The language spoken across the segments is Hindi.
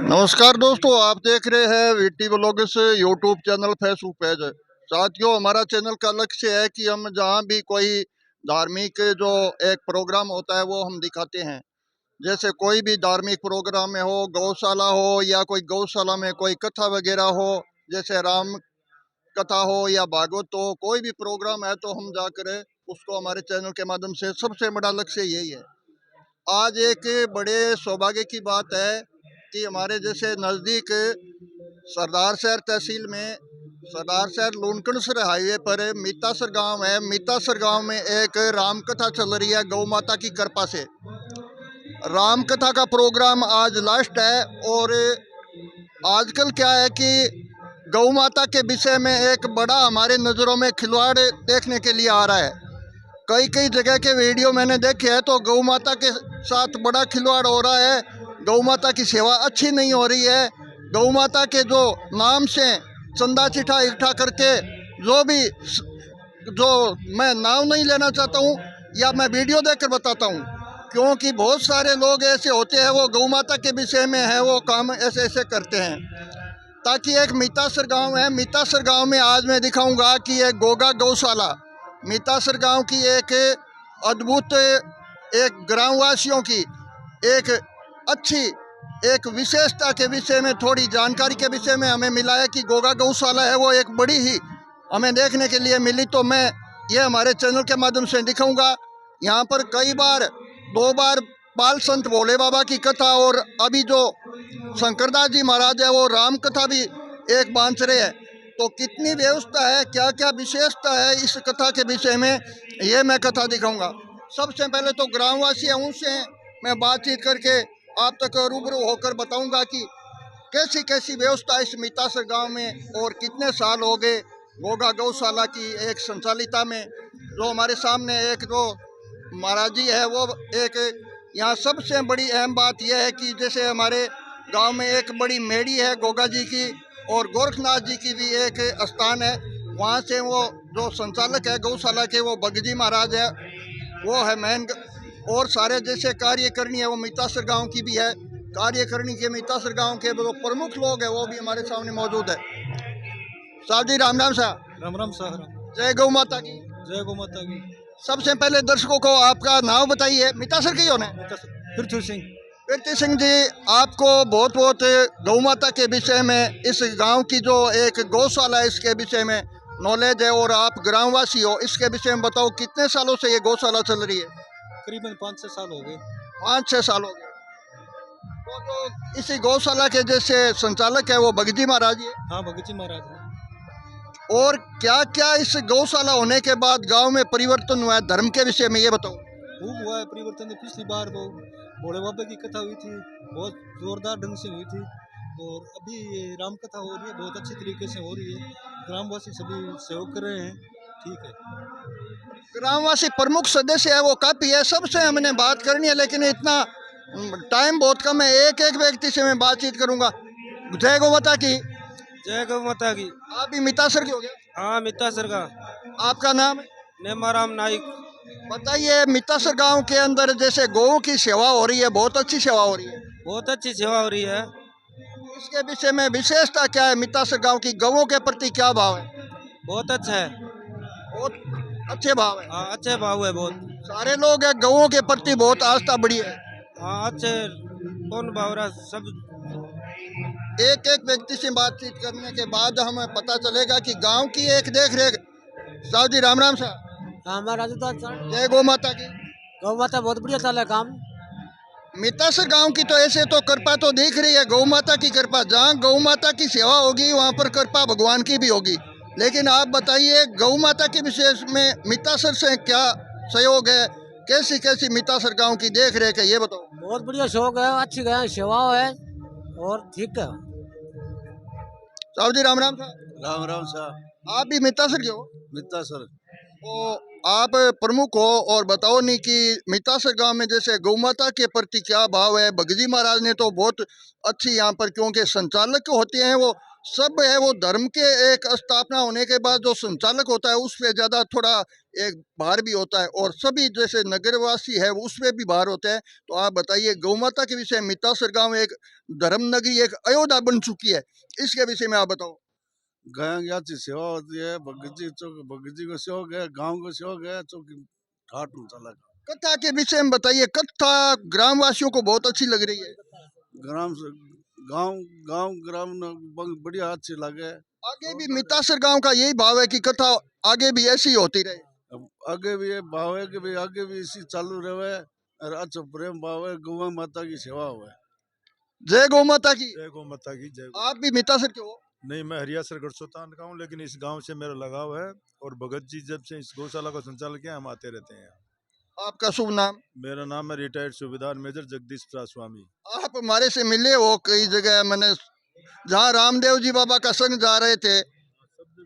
नमस्कार दोस्तों, आप देख रहे हैं VT vlogs YouTube channel, Facebook page. साथियों, हमारा चैनल का लक्ष्य है कि हम जहां भी कोई धार्मिक जो एक प्रोग्राम होता है वो हम दिखाते हैं। जैसे कोई भी धार्मिक प्रोग्राम में हो, गौशाला हो या कोई गौशाला में कोई कथा वगैरह हो, जैसे राम कथा हो या भागवत हो, कोई भी प्रोग्राम है तो हम जाकर उसको हमारे चैनल के माध्यम से, सबसे बड़ा लक्ष्य यही है। आज एक बड़े सौभाग्य की बात है कि हमारे जैसे नज़दीक सरदार शहर तहसील में, सरदार शहर लूनकणसर हाईवे पर मीतासर गांव है। मीतासर गांव में एक राम कथा चल रही है। गौ माता की कृपा से राम कथा का प्रोग्राम आज लास्ट है। और आजकल क्या है कि गौ माता के विषय में एक बड़ा हमारे नज़रों में खिलवाड़ देखने के लिए आ रहा है। कई कई जगह के वीडियो मैंने देखे हैं तो गौ माता के साथ बड़ा खिलवाड़ हो रहा है। गौ माता की सेवा अच्छी नहीं हो रही है। गौ माता के जो नाम से चंदा चिठा इकट्ठा करके जो मैं नाम नहीं लेना चाहता हूँ या मैं वीडियो देखकर बताता हूँ, क्योंकि बहुत सारे लोग ऐसे होते हैं वो गौ माता के विषय में है वो काम ऐसे ऐसे करते हैं। ताकि एक मीतासर गांव है, मीतासर गांव में आज मैं दिखाऊंगा कि एक गोगा गौशाला, मीतासर गांव की एक अद्भुत, एक ग्रामवासियों की एक अच्छी एक विशेषता के विषय में, थोड़ी जानकारी के विषय में हमें मिला है कि गोगा गौशाला है वो एक बड़ी ही हमें देखने के लिए मिली। तो मैं ये हमारे चैनल के माध्यम से दिखाऊंगा। यहाँ पर कई बार, 2 बार बाल संत भोले बाबा की कथा और अभी जो शंकरदास जी महाराज है वो राम कथा भी एक बांध रहे हैं। तो कितनी व्यवस्था है, क्या क्या विशेषता है इस कथा के विषय में, ये मैं कथा दिखाऊंगा। सबसे पहले तो ग्रामवासी हैं, उनसे मैं बातचीत करके आप तक रूबरू होकर बताऊंगा कि कैसी कैसी व्यवस्था इस मीतासर गांव में और कितने साल हो गए गोगा गौशाला की एक संचालिता में। जो हमारे सामने एक जो महाराज जी है वो एक, यहाँ सबसे बड़ी अहम बात यह है कि जैसे हमारे गांव में एक बड़ी मेड़ी है गोगा जी की, और गोरखनाथ जी की भी एक स्थान है। वहाँ से वो जो संचालक है गौशाला के वो भगजी महाराज है, वो है मेन। और सारे जैसे कार्यकारिणी है वो मीतासर गांव की भी है। कार्यकारिणी के मीतासर गांव के जो प्रमुख लोग हैं वो भी हमारे सामने मौजूद है। साहब जी राम राम साहब। राम राम साहब। जय गौ माता की। जय गौ माता की। सबसे पहले दर्शकों को आपका नाम बताइए। मीतासर के ही होने? पृथ्वी सिंह। पृथ्वी सिंह जी, आपको बहुत बहुत गौ माता के विषय में, इस गांव की जो एक गौशाला है इसके विषय में नॉलेज है और आप ग्रामवासी हो, इसके विषय में बताओ कितने सालों से ये गौशाला चल रही है? करीबन 5-6 साल हो गए। 5-6 साल हो गए। तो जो इसी गौशाला के जैसे संचालक है वो भगत जी महाराज है? हाँ, भगत जी महाराज है। और क्या क्या इस गौशाला होने के बाद गांव में परिवर्तन हुआ है धर्म के विषय में, ये बताओ। खूब हुआ है परिवर्तन। तो पिछली बार वो भोले बाबा की कथा हुई थी, बहुत जोरदार ढंग से हुई थी। और अभी ये राम कथा हो रही है, बहुत अच्छी तरीके से हो रही है। ग्रामवासी सभी सहयोग कर रहे हैं। ठीक है। ग्रामवासी प्रमुख सदस्य है वो काफी है, सबसे हमने बात करनी है लेकिन इतना टाइम बहुत कम है। एक एक व्यक्ति से मैं बातचीत करूंगा। जय गौ माता की। जय गौ माता की। आप भी मितासर के हो गए? हाँ, मितासर का। आपका नाम है? नेमाराम नाइक। बताइए, मितासर गांव के अंदर जैसे गौओं की सेवा हो रही है, बहुत अच्छी सेवा हो रही है, बहुत अच्छी सेवा हो रही है। इसके विषय में विशेषता क्या है? मितासर गांव की गौओं के प्रति क्या भाव है? बहुत अच्छा है। बहुत अच्छे भाव है। हाँ, अच्छे भाव है बहुत। सारे लोग है गौओं के प्रति बहुत आस्था बड़ी है। हाँ, अच्छे कौन भाव रहा सब। एक एक व्यक्ति से बातचीत करने के बाद हमें पता चलेगा कि गांव की एक देख रेख। साहब जी राम राम साहब। जय गौ माता की। गौ माता बहुत बढ़िया चल है काम। मितासर गांव की तो ऐसे तो कृपा तो दिख रही है, गौ माता की कृपा। जहाँ गौ माता की सेवा होगी वहाँ पर कृपा भगवान की भी होगी। लेकिन आप बताइए गौ माता के विशेष में मितासर से क्या सहयोग है, कैसी कैसी मितासर गांव की देख रेख है, ये बताओ। बहुत बढ़िया शौक है, अच्छी सेवा है और ठीक है। साहब जी राम राम साहब। राम राम साहब। आप भी मितासर के हो? मितासर। तो आप प्रमुख हो और बताओ नहीं कि मितासर गांव में जैसे गौ माता के प्रति क्या भाव है? भगजी महाराज ने तो बहुत अच्छी यहाँ पर, क्योंकि संचालक होते हैं वो सब है वो धर्म के एक स्थापना होने के बाद जो संचालक होता है उस पे ज़्यादा थोड़ा एक भार भी होता है, और सभी जैसे नगरवासी है उस पे भी भार होता है। तो आप बताइए गौ माता के विषय में, मितासर गांव एक धर्म नगरी, एक अयोध्या बन चुकी है, इसके विषय में आप बताओ। गाय याची सेवा होती है, भगत जी को शौक है, गांव को शौक है, चौकी ठाट चला। कथा के विषय में बताइए। कथा ग्रामवासियों को बहुत अच्छी लग रही है। ग्राम से गांव गांव ग्राम बढ़िया अच्छी लगे। आगे भी मितासर गांव का यही भाव है कि कथा आगे भी ऐसी ही होती रहे। अब आगे भी ये भाव है कि भाई आगे भी इसी चालू रहे और अच्छा प्रेम भाव है, गौ माता की सेवा हुए। जय गौ माता की। जय गौ माता की जय। आप भी मितासर के हो? नहीं, मैं हरियासर गढ़सोतान का हूँ, लेकिन इस गांव से मेरा लगाव है। और भगत जी जब से इस गौशाला का संचालन किया, हम आते रहते हैं। आपका शुभ नाम? मेरा नाम है रिटायर्ड सूबेदार मेजर जगदीश प्रसाद स्वामी। आप हमारे से मिले हो कई जगह, मैंने जहाँ रामदेव जी बाबा का संग जा रहे थे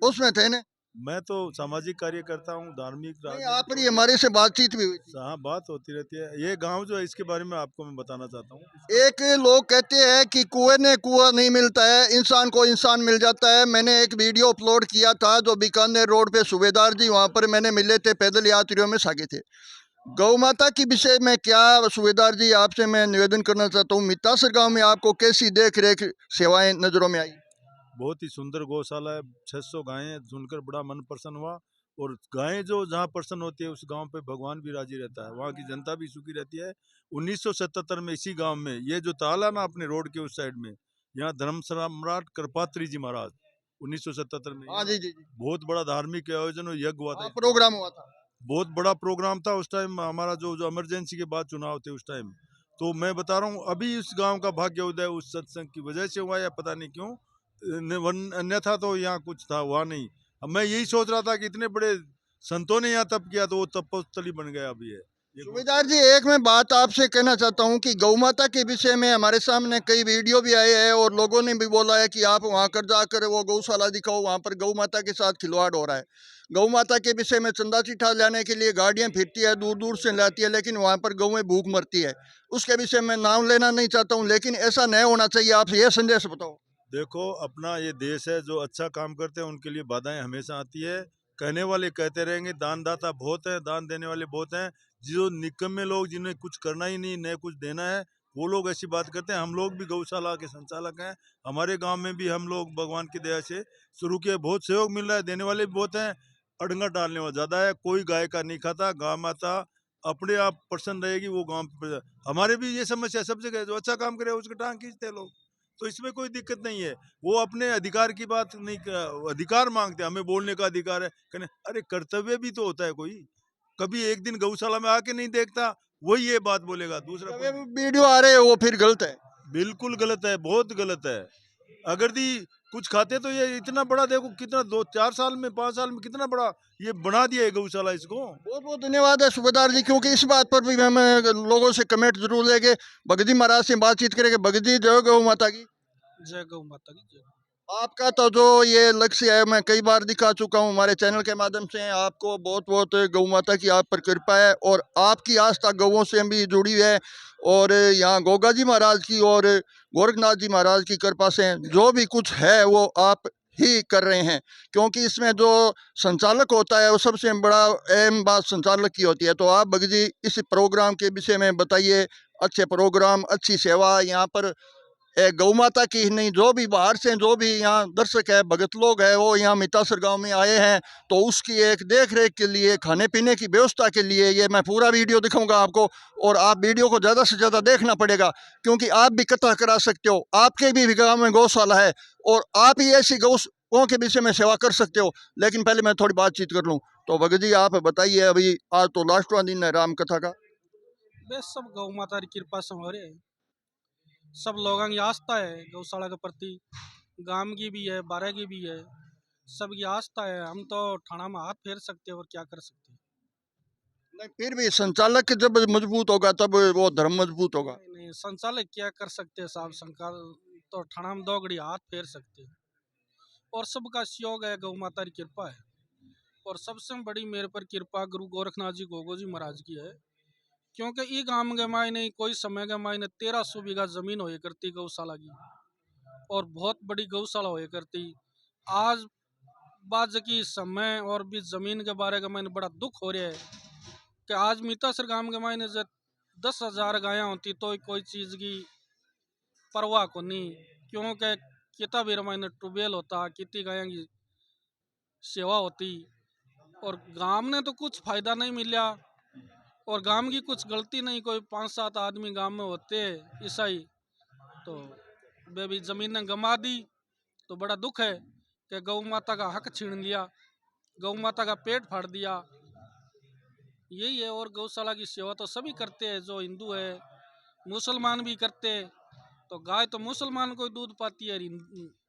उसमें थे ना? मैं तो सामाजिक कार्य करता हूँ, धार्मिक नहीं, राजनीतिक। आपकी हमारे से बातचीत भी हुई थी। हाँ, बात होती रहती है। ये गांव जो है इसके बारे में आपको मैं बताना चाहता हूँ। एक लोग कहते हैं कि कुएं ने कुआं नहीं मिलता है, इंसान को इंसान मिल जाता है। मैंने एक वीडियो अपलोड किया था जो बीकानेर रोड पे सूबेदार जी वहाँ पर मैंने मिले थे, पैदल यात्रियों में सागे थे। गौ माता के विषय में क्या सूबेदार जी आपसे मैं निवेदन करना चाहता हूँ, मितासर गांव में आपको कैसी देख रेख सेवाएं नजरों में आई? बहुत ही सुंदर गौशाला है, 600 गायें, सुनकर बड़ा मन प्रसन्न हुआ। और गायें जो जहाँ प्रसन्न होती है उस गांव पे भगवान भी राजी रहता है, वहाँ की जनता भी सुखी रहती है। 1977 में इसी गांव में ये जो ताल है ना अपने रोड के उस साइड में, यहाँ धर्म सम्राट कृपात्री जी महाराज 1977 में हाँ जी जी जी। बहुत बड़ा धार्मिक आयोजन और यज्ञ हुआ था। प्रोग्राम हुआ था। बहुत बड़ा प्रोग्राम था उस टाइम हमारा, जो जो इमरजेंसी के बाद चुनाव थे उस टाइम। तो मैं बता रहा हूँ अभी इस गांव का भाग्य उदय उस सत्संग की वजह से हुआ, या पता नहीं क्यों, अन्यथा तो यहाँ कुछ था हुआ नहीं। अब मैं यही सोच रहा था कि इतने बड़े संतों ने यहाँ तप किया तो वो तपस्थली बन गया अभी है। सूबेदार जी, एक मैं बात आपसे कहना चाहता हूं कि गौ माता के विषय में हमारे सामने कई वीडियो भी आए हैं और लोगों ने भी बोला है कि आप वहां कर जाकर वो गौशाला दिखाओ, वहां पर गौ माता के साथ खिलवाड़ हो रहा है। गौ माता के विषय में चंदा चिट्ठा लाने के लिए गाड़ियां फिरती है, दूर दूर से लाती है, लेकिन वहां पर गौएं भूख मरती है। उसके विषय में नाम लेना नहीं चाहता हूँ, लेकिन ऐसा नहीं होना चाहिए। आप ये संदेश बताओ। देखो, अपना ये देश है, जो अच्छा काम करते हैं उनके लिए बाधाएं हमेशा आती है। कहने वाले कहते रहेंगे, दानदाता बहुत है, दान देने वाले बहुत हैं। जो निकम्मे लोग जिन्हें कुछ करना ही नहीं, न कुछ देना है, वो लोग ऐसी बात करते हैं। हम लोग भी गौशाला के संचालक हैं, हमारे गांव में भी हम लोग भगवान की दया से शुरू किए, बहुत सहयोग मिल रहा है, देने वाले भी बहुत हैं, अड़ंगा डालने वाला ज़्यादा है। कोई गाय का नहीं खाता, गाय माता अपने आप प्रसन्न रहेगी, वो गाँव पे। हमारे भी ये समस्या सब जगह है, जो अच्छा काम करे उसकी टांग खींचते हैं लोग, तो इसमें कोई दिक्कत नहीं है। वो अपने अधिकार की बात नहीं अधिकार मांगते, हमें बोलने का अधिकार है, कहने अरे कर्तव्य भी तो होता है कोई। कभी एक दिन गौशाला में आके नहीं देखता, वही ये बात बोलेगा, दूसरा कोई नहीं। वीडियो आ रहे हैं वो फिर गलत है। बिल्कुल गलत है, बहुत गलत है। अगर दी कुछ खाते तो ये इतना बड़ा, देखो कितना 2-4 साल में 5 साल में कितना बड़ा ये बना दिया है गौशाला इसको। बहुत बहुत धन्यवाद है सूबेदार जी, क्योंकि इस बात पर भी हम लोगों से कमेंट जरूर लेंगे। भगत जी महाराज से बातचीत करेंगे। भगत जी, जय गौ माता की। जय गौ माता की जय। आपका तो जो ये लक्ष्य है मैं कई बार दिखा चुका हूँ हमारे चैनल के माध्यम से। आपको बहुत बहुत गौ माता की आप पर कृपा है और आपकी आस्था गौों से भी जुड़ी है। और यहाँ गोगा जी महाराज की और गोरखनाथ जी महाराज की कृपा से जो भी कुछ है वो आप ही कर रहे हैं, क्योंकि इसमें जो संचालक होता है वो सबसे बड़ा अहम बात संचालक की होती है। तो आप भगत जी इस प्रोग्राम के विषय में बताइए। अच्छे प्रोग्राम, अच्छी सेवा यहाँ पर गौ माता की ही नहीं, जो भी बाहर से जो भी यहाँ दर्शक है, भगत लोग है, वो यहाँ मितासर गांव में आए हैं, तो उसकी एक देख रेख के लिए, खाने पीने की व्यवस्था के लिए ये मैं पूरा वीडियो दिखाऊंगा आपको। और आप वीडियो को ज़्यादा से ज़्यादा देखना पड़ेगा, क्योंकि आप भी कथा करा सकते हो। आपके भी गाँव में गौशाला है और आप ही ऐसी गौओं के विषय में सेवा कर सकते हो। लेकिन पहले मैं थोड़ी बातचीत कर लूँ। तो भगत जी आप बताइए, अभी आज तो लास्टवां दिन है राम कथा का। बस सब गौ माता की कृपा से हो रहे। सब लोगों की आस्था है गौशाला के प्रति, गांव की भी है, बारह की भी है, सबकी आस्था है। हम तो थाना में हाथ फेर सकते हैं और क्या कर सकते हैं। नहीं, फिर भी संचालक जब मजबूत होगा तब वो धर्म मजबूत होगा। नहीं, संचालक क्या कर सकते हैं साहब, संकाल तो थाना में 2 घड़ी हाथ फेर सकते हैं। और सबका सहयोग है, गौ माता की कृपा है। और सबसे बड़ी मेरे पर कृपा गुरु गोरखनाथ जी गोगो जी महाराज की है, क्योंकि ई गांव के मायने कोई समय के मायने 1300 बीघा जमीन हो करती गौशाला की। और बहुत बड़ी गौशाला हुआ करती। आज बाज की समय और भी ज़मीन के बारे का मैंने बड़ा दुख हो रहा है कि आज मीतासर गांव के मायने से 10,000 गायां होती तो कोई चीज़ की परवाह को नहीं, क्योंकि कितना भी मायने ट्यूबवेल होता, कितनी गायों की सेवा होती और गांव ने तो कुछ फायदा नहीं मिला और गांव की कुछ गलती नहीं, कोई 5-7 आदमी गांव में होते ईसाई, तो वे भी जमीनें गंवा दी। तो बड़ा दुख है कि गौ माता का हक छीन लिया, गौ माता का पेट फाड़ दिया। यही है। और गौशाला की सेवा तो सभी करते हैं, जो हिंदू है, मुसलमान भी करते हैं। तो गाय तो मुसलमान को ही दूध पाती है और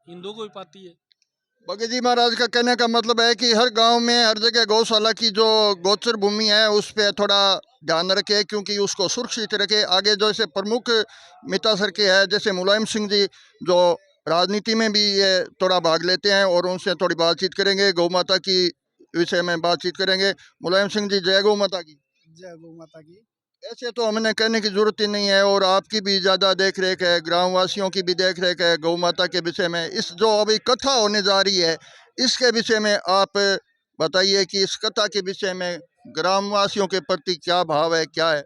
हिंदू को ही पाती है। भगत जी महाराज का कहने का मतलब है कि हर गांव में हर जगह गौशाला की जो गोचर भूमि है उस पर थोड़ा ध्यान रखे, क्योंकि उसको सुरक्षित रखे। आगे जो ऐसे प्रमुख मितासर के है जैसे मुलायम सिंह जी, जो राजनीति में भी ये थोड़ा भाग लेते हैं, और उनसे थोड़ी बातचीत करेंगे, गौ माता की विषय में बातचीत करेंगे। मुलायम सिंह जी, जय गौ माता की। जय गौ माता की। ऐसे तो हमने कहने की जरूरत ही नहीं है, और आपकी भी ज़्यादा देख रेख है, ग्रामवासियों की भी देख रेख है गौ माता के विषय में। इस जो अभी कथा होने जा रही है इसके विषय में आप बताइए कि इस कथा के विषय में ग्रामवासियों के प्रति क्या भाव है, क्या है?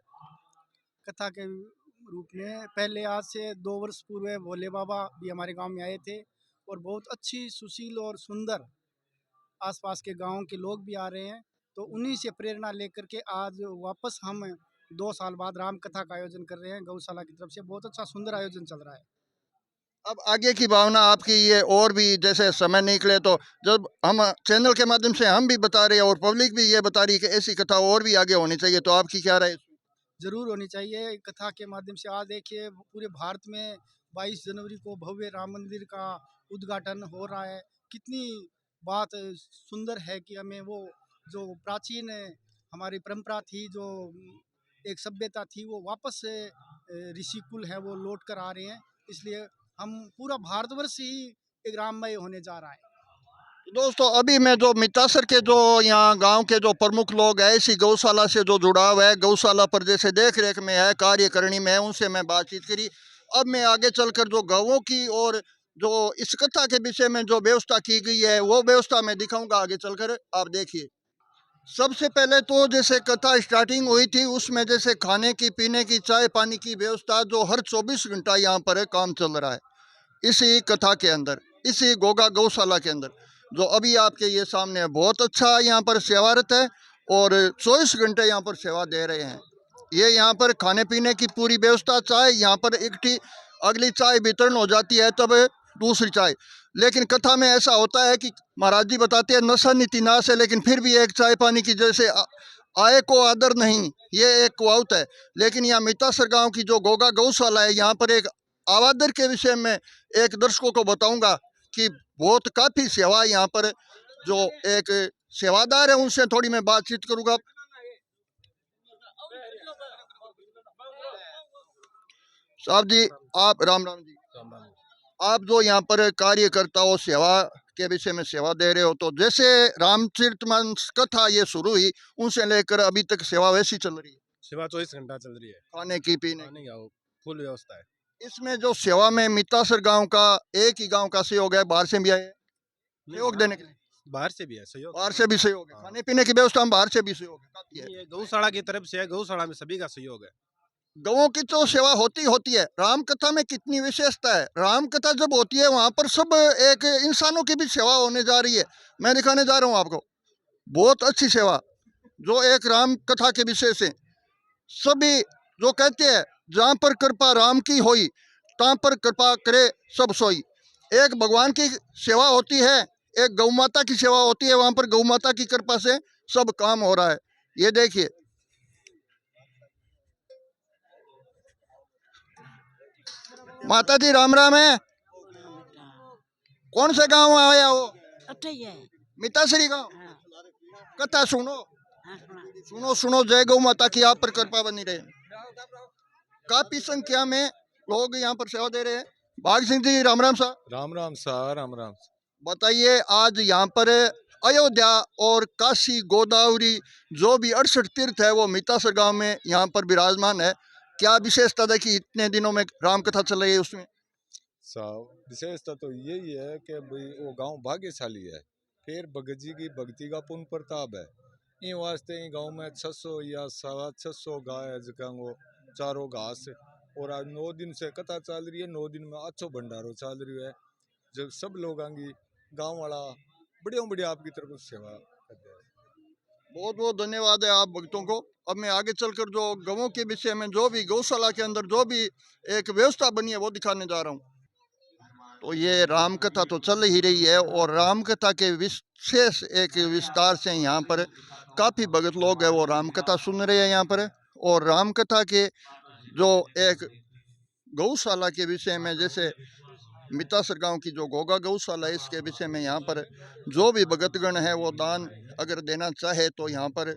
कथा के रूप में पहले आज से 2 वर्ष पूर्व भोले बाबा भी हमारे गांव में आए थे और बहुत अच्छी सुशील और सुंदर आसपास के गांव के लोग भी आ रहे हैं। तो उन्हीं से प्रेरणा लेकर के आज वापस हम 2 साल बाद राम कथा का आयोजन कर रहे हैं गौशाला की तरफ से। बहुत अच्छा सुंदर आयोजन चल रहा है। अब आगे की भावना आपकी ये, और भी जैसे समय निकले तो जब हम चैनल के माध्यम से हम भी बता रहे हैं और पब्लिक भी ये बता रही है कि ऐसी कथा और भी आगे होनी चाहिए, तो आपकी क्या राय है? जरूर होनी चाहिए कथा के माध्यम से। आज देखिए पूरे भारत में 22 जनवरी को भव्य राम मंदिर का उद्घाटन हो रहा है। कितनी बात सुंदर है कि हमें वो जो प्राचीन हमारी परंपरा थी, जो एक सभ्यता थी, वो वापस से ऋषिकुल है वो लौट कर आ रहे हैं। इसलिए हम पूरा भारतवर्ष ही एक राममय होने जा रहा है। दोस्तों, अभी मैं जो मितासर के जो यहाँ गांव के जो प्रमुख लोग हैं, इसी गौशाला से जो जुड़ाव है, गौशाला पर जैसे देख रेख में है, कार्यकारिणी में है, उनसे मैं बातचीत करी। अब मैं आगे चलकर जो गाँवों की और जो इस कथा के विषय में जो व्यवस्था की गई है वो व्यवस्था मैं दिखाऊंगा आगे चलकर। आप देखिए, सबसे पहले तो जैसे कथा स्टार्टिंग हुई थी उसमें जैसे खाने की, पीने की, चाय पानी की व्यवस्था जो हर 24 घंटा यहाँ पर काम चल रहा है इसी कथा के अंदर, इसी गोगा गौशाला के अंदर। जो अभी आपके ये सामने है, बहुत अच्छा यहाँ पर सेवारत है और 24 घंटे यहाँ पर सेवा दे रहे हैं। ये यहाँ पर खाने पीने की पूरी व्यवस्था, चाय यहाँ पर इकट्ठी, अगली चाय वितरण हो जाती है तब दूसरी चाय। लेकिन कथा में ऐसा होता है कि महाराज जी बताते हैं नशा नीति नाश है, लेकिन फिर भी एक चाय पानी की जैसे आय को आदर नहीं, ये एक कुआवत है। लेकिन यहाँ मितासर गांव की जो गोगा गौशाला है, यहाँ पर एक आवादर के विषय में एक दर्शकों को बताऊंगा कि बहुत काफ़ी सेवा यहाँ पर, जो एक सेवादार है उनसे थोड़ी मैं बातचीत करूंगा। साहब जी, आप राम राम जी। आप जो यहाँ पर कार्यकर्ता हो, सेवा के विषय में सेवा दे रहे हो, तो जैसे रामचरितमानस कथा ये शुरू हुई उनसे लेकर अभी तक सेवा वैसी चल रही है? सेवा 24 घंटा चल रही है। खाने की, पीने की, खाने का फुल व्यवस्था है। इसमें जो सेवा में मितासर गांव का, एक ही गांव का सहयोग है, बाहर से भी आए सहयोग देने के लिए? बाहर से भी है सहयोग। बाहर से भी सहयोग है। हाँ। खाने पीने की व्यवस्था में बाहर से भी सहयोग है, काफी है। ये गौशाला की तरफ से है, गौशाला में सभी का सहयोग है। गौों की तो सेवा होती है। राम कथा में कितनी विशेषता है, राम कथा जब होती है वहां पर सब एक इंसानों की भी सेवा होने जा रही है। मैं दिखाने जा रहा हूँ आपको बहुत अच्छी सेवा, जो एक राम कथा के विषय से सभी जो कहते हैं जहाँ पर कृपा राम की होई तहाँ पर कृपा करे सब सोई। एक भगवान की सेवा होती है, एक गौ माता की सेवा होती है, वहाँ पर गौ माता की कृपा से सब काम हो रहा है। ये देखिए, माता जी राम राम है। कौन से गांव आया हो? मिताश्री गांव। कथा सुनो, सुनो सुनो, जय गौ माता की आप पर कृपा बनी रहे। काफी संख्या में लोग यहाँ पर सेवा दे रहे हैं। भाग सिंह जी राम राम साहब। राम राम सा, राम राम। बताइए, आज यहाँ पर अयोध्या और काशी गोदावरी जो भी 68 तीर्थ है वो मितासर गांव में यहाँ पर विराजमान है। क्या विशेषता है कि इतने दिनों में राम कथा चल रही है उसमें? साहब विशेषता तो यही है कि भाई वो गांव भाग्यशाली है, फिर भगत जी की भक्ति का पूर्ण प्रताप है। इन वास्ते इन गांव में 600 या 650 गाय है जगह वो चारों घास। और आज 9 दिन से कथा चल रही है, 9 दिन में अच्छो भंडारो चल रही है। जब सब लोग आएंगे गांव वाला बढ़िया बढ़िया आपकी तरफ से सेवा करते हैं। बहुत बहुत धन्यवाद है आप भक्तों को। अब मैं आगे चलकर जो गवों के विषय में जो भी गौशाला के अंदर जो भी एक व्यवस्था बनी है वो दिखाने जा रहा हूँ। तो ये राम कथा तो चल ही रही है और राम कथा के विशेष एक विस्तार से यहाँ पर काफ़ी भगत लोग हैं वो राम कथा सुन रहे हैं यहाँ पर। और राम कथा के जो एक गौशाला के विषय में, जैसे मितासर गांव की जो गोगा गौशाला है, इसके विषय में यहाँ पर जो भी भगतगण है वो दान अगर देना चाहे तो यहाँ पर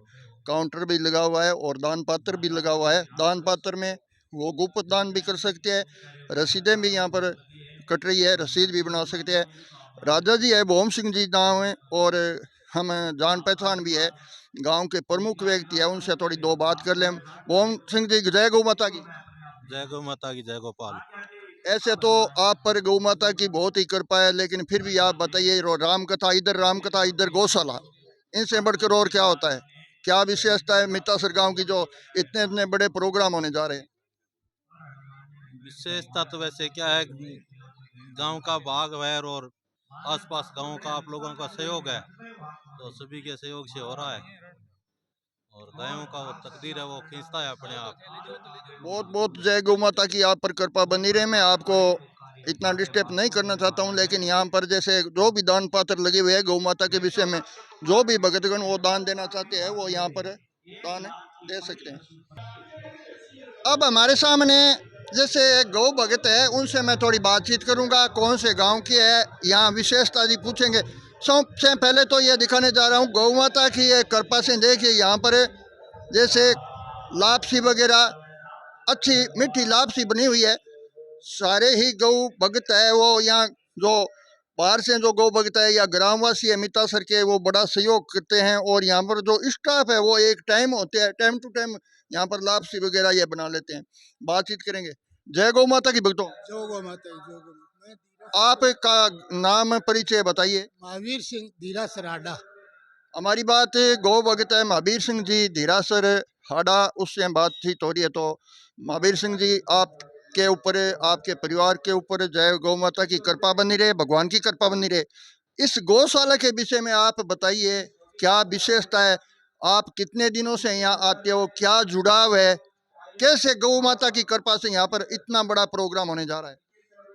काउंटर भी लगा हुआ है और दान पात्र भी लगा हुआ है। दान पात्र में वो गुप्त दान भी कर सकते हैं, रसीदें भी यहाँ पर कट रही है, रसीद भी बना सकते हैं। राजा जी है भोम सिंह जी नाम है और हम जान पहचान भी है, गांव के प्रमुख व्यक्ति है, उनसे थोड़ी दो बात कर लें। भोम सिंह जी जय गौ माता की। जय गौ माता की, जय गोपाल। ऐसे तो आप पर गौ माता की बहुत ही कृपा है, लेकिन फिर भी आप बताइए, राम कथा इधर गौशाला, इनसे बढ़कर और क्या होता है? क्या विशेषता है मितासर गांव की जो इतने इतने बड़े प्रोग्राम होने जा रहे हैं? विशेषता तो वैसे क्या है, गांव का भाग वैर और आसपास गांव का आप लोगों का सहयोग है, तो सभी के सहयोग से हो रहा है। और गायों का वो तकदीर है, वो खींचता है अपने आप। बहुत बहुत जय गौ माता की आप पर कृपा बनी रहे। मैं आपको इतना डिस्टर्ब नहीं करना चाहता हूँ, लेकिन यहाँ पर जैसे जो भी दान पात्र लगे हुए हैं गौ माता के विषय में, जो भी भगतगण वो दान देना चाहते हैं वो यहाँ पर दान दे सकते हैं। अब हमारे सामने जैसे एक गौ भगत है, उनसे मैं थोड़ी बातचीत करूंगा, कौन से गांव की है, यहाँ विशेषता जी पूछेंगे। सबसे पहले तो ये दिखाने जा रहा हूँ गौ माता की एक कृपा से। देखिए यहाँ पर जैसे लापसी वगैरह अच्छी मीठी लापसी बनी हुई है। सारे ही गौ भगत है वो यहाँ जो बाहर से जो गौ भगत है या ग्रामवासी है मितासर के, वो बड़ा सहयोग करते हैं। और यहाँ पर जो स्टाफ है वो एक टाइम होते हैं, टाइम टू टाइम यहाँ पर लापसी वगैरह ये बना लेते हैं। बातचीत करेंगे। जय गौ माता की भक्तों। जय गौ माता की, जय गौ माता। आपका नाम परिचय बताइए। महावीर सिंह धीरा सराडा। हमारी बात गौ भगत है महावीर सिंह जी धीरासर हाड़ा, उससे बातचीत हो रही है। तो महावीर सिंह जी आपके ऊपर, आपके परिवार के ऊपर जय गौ माता की कृपा बनी रहे, भगवान की कृपा बनी रहे। इस गौशाला के विषय में आप बताइए, क्या विशेषता है? आप कितने दिनों से यहाँ आते हो, क्या जुड़ाव है, कैसे गौ माता की कृपा से यहाँ पर इतना बड़ा प्रोग्राम होने जा रहा है?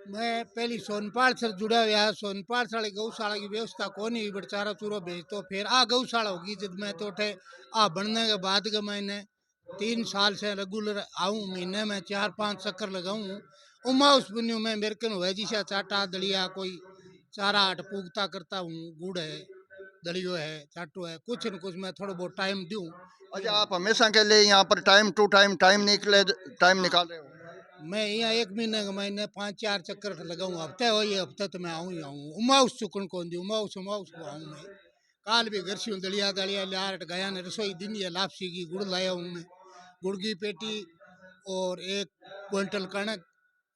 मैं पहली सोनपाल से जुड़ा हुआ, सोनपाल साड़ी गौशाला की व्यवस्था कौन ही बचारा चूरो भेज, तो फिर आ गौशाला होगी जब मैं तो उठे आ बनने के बाद के मैंने 3 साल से रेगुलर आऊँ, महीने में 4-5 चक्कर लगाऊँ। उमा उस पुण्य में मेरे को हुआ जी सा चाटा दलिया कोई चारा आट पूगता करता हूँ, गुड़ है, दलियो है, चाटू है, कुछ न कुछ मैं थोड़ा बहुत टाइम दूँ। अच्छा, आप हमेशा के लिए यहाँ पर टाइम टू टाइम टाइम निकाल रहे हो? मैं यहाँ 1 महीने के महीने 5-4 चक्कर लगाऊँ, हफ्ते हो ये हफ्ते तो मैं आऊँ ही आऊँ। उमाउस चुकन कौन दी उमाउस को आऊँ मैं। काल भी घर से दलिया दलिया लाट गया ने रसोई दिन ये लापसी की गुड़ लाया हूँ मैं, गुड़ की पेटी और 1 क्विंटल कणक